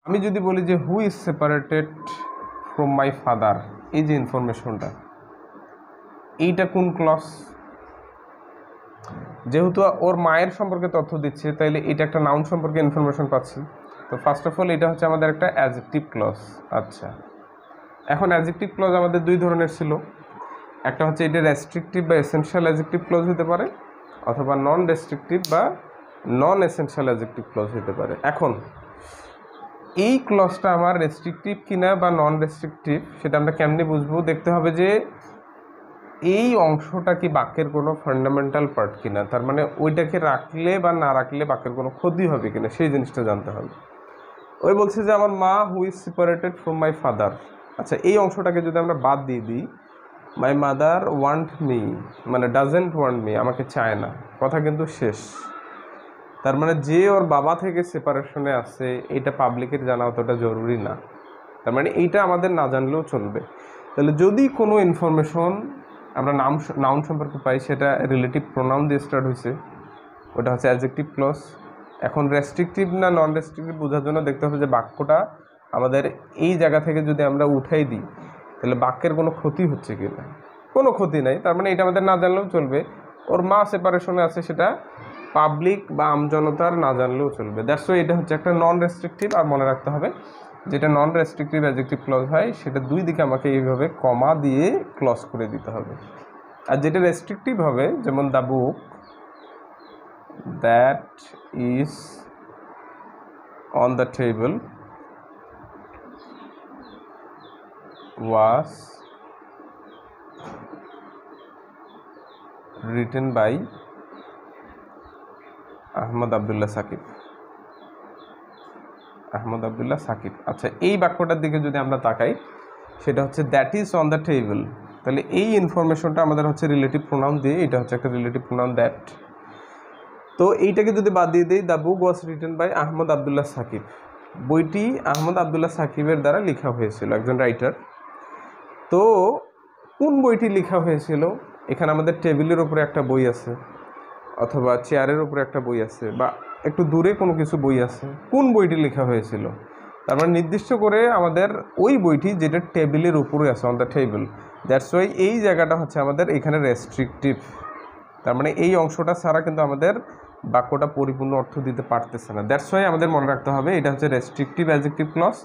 আমি যদি বলি যে who is separated from my father, এই যে ইনফরমেশনটা, এইটা কোন ক্লজ? যেহেতু ওর মায়ের সম্পর্কে তথ্য দিচ্ছে, তাইলে এটা একটা নাউন সম্পর্কে ইনফরমেশন পাচ্ছি। তো ফার্স্ট অফ অল এটা হচ্ছে আমাদের একটা অ্যাডজেক্টিভ ক্লজ। আচ্ছা, এখন অ্যাডজেক্টিভ ক্লজ আমাদের দুই ধরনের ছিল। একটা হচ্ছে এটা রেস্ট্রিকটিভ বা এসেনশিয়াল অ্যাডজেক্টিভ ক্লজ হতে পারে, অথবা নন রেস্ট্রিকটিভ বা নন এসেনশিয়াল অ্যাডজেক্টিভ ক্লজ হতে পারে। এখন এই ক্লজটা আমার রেস্ট্রিকটিভ কিনা বা নন রেস্ট্রিকটিভ সেটা আমরা কেমনি বুঝবো? দেখতে হবে যে এই অংশটা কি বাক্যের কোনো ফান্ডামেন্টাল পার্ট কিনা, তার মানে ওইটাকে রাখলে বা না রাখলে বাক্যের কোনো ক্ষতি হবে কিনা সেই জিনিসটা জানতে হবে। ওই বলছে যে আমার মা who is separated from my father. আচ্ছা, এই অংশটাকে যদি আমরা বাদ দিয়ে দিই, মাই মাদার ওয়ান্ট মি, মানে ডাজেন্ট ওয়ান্ট মি, আমাকে চায় না, কথা কিন্তু শেষ। তার মানে যে ওর বাবা থেকে সেপারেশনে আছে এটা পাবলিকের জানা অতটা জরুরি না, তার মানে এইটা আমাদের না জানলেও চলবে। তাহলে যদি কোনো ইনফরমেশন আমরা নাউন সম্পর্কে পাই, সেটা রিলেটিভ প্রোনাউন দিয়ে স্টার্ট হয়েছে, ওটা হচ্ছে অ্যাডজেক্টিভ ক্লজ। এখন রেস্ট্রিকটিভ না নন রেস্ট্রিকটিভ বোঝার জন্য দেখতে হবে যে বাক্যটা আমাদের এই জায়গা থেকে যদি আমরা উঠাই দিই তাহলে বাক্যের কোনো ক্ষতি হচ্ছে কি না। কোনো ক্ষতি নাই, তার মানে এটা আমাদের না জানলেও চলবে। ওর মা সেপারেশনে আছে, সেটা পাবলিক বা আমজনতার না জানলেও চলবে। দ্যাটস ওয়াই এটা হচ্ছে একটা নন রেস্ট্রিকটিভ। আর মনে রাখতে হবে যেটা নন রেস্ট্রিকটিভ অ্যাডজেক্টিভ ক্লজ হয় সেটা দুই দিকে আমাকে এইভাবে কমা দিয়ে ক্লজ করে দিতে হবে। আর যেটা রেস্ট্রিকটিভ হবে, যেমন the book that is on the table was written by Ahmad Abdullah Sakib. Ahmad Abdullah Sakib. আচ্ছা, এই বাক্যটার দিকে যদি আমরা তাকাই, সেটা হচ্ছে that is on the table. তাহলে এই ইনফরমেশনটা আমাদের হচ্ছে রিলেটিভ প্রোনাউন দিয়ে, এটা হচ্ছে একটা রিলেটিভ প্রোনাউন দ্যাট। তো এইটাকে যদি বাদ দিয়ে দিই, the book was written by Ahmad Abdullah Sakib, বইটি আহমদ আবদুল্লাহ সাকিবের দ্বারা লেখা হয়েছিল, একজন রাইটার। তো কোন বইটি লেখা হয়েছিল? এখানে আমাদের টেবিলের উপরে একটা বই আছে, অথবা চেয়ারের উপরে একটা বই আছে, বা একটু দূরে কোনো কিছু বই আছে। কোন বইটি লেখা হয়েছিল? তার মানে নির্দিষ্ট করে আমাদের ওই বইটি যেটা টেবিলের উপরে আছে, on the table. That's why এই জায়গাটা হচ্ছে আমাদের এখানে রেস্ট্রিকটিভ। তার মানে এই অংশটা ছাড়া কিন্তু আমাদের বাক্যটা পরিপূর্ণ অর্থ দিতে পারতেছে না। দ্যাটস ওয়াই আমাদের মনে রাখতে হবে এটা হচ্ছে রেস্ট্রিকটিভ অ্যাডজেক্টিভ ক্লজ,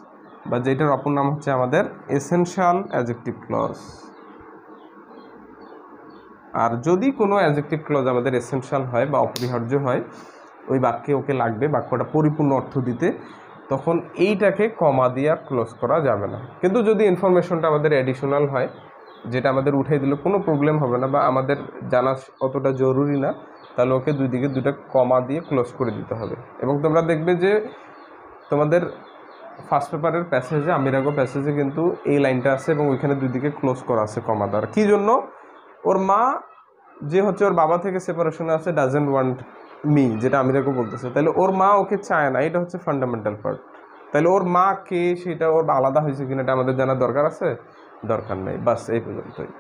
বা যেটার অপর নাম হচ্ছে আমাদের এসেনশিয়াল অ্যাডজেক্টিভ ক্লজ। আর যদি কোনো অ্যাডজেক্টিভ ক্লজ আমাদের এসেনশিয়াল হয় বা অপরিহার্য হয়, ওই বাক্যে ওকে লাগবে বাক্যটা পরিপূর্ণ অর্থ দিতে, তখন এইটাকে কমা দিয়ে আর ক্লোজ করা যাবে না। কিন্তু যদি ইনফরমেশনটা আমাদের অ্যাডিশনাল হয়, যেটা আমাদের উঠাই দিলে কোনো প্রবলেম হবে না বা আমাদের জানা অতটা জরুরি না, তাহলে ওকে দুই দিকে দুটা কমা দিয়ে ক্লোজ করে দিতে হবে। এবং তোমরা দেখবে যে তোমাদের ফার্স্ট পেপারের প্যাসেজে, আমিরাগো প্যাসেজে কিন্তু এই লাইনটা আছে এবং ওইখানে দুই দিকে ক্লোজ করা আছে কমা দ্বারা। কী জন্য? ওর মা যে হচ্ছে ওর বাবা থেকে সেপারেশনে আছে, ডাজেন্ট ওয়ান্ট মি, যেটা আমিরাগো বলতেছে, তাহলে ওর মা ওকে চায় না, এটা হচ্ছে ফান্ডামেন্টাল পার্ট। তাহলে ওর মা কে, সেটা ওর আলাদা হয়েছে কিনা এটা আমাদের জানার দরকার আছে? দরকার নেই। বাস এই পর্যন্তই।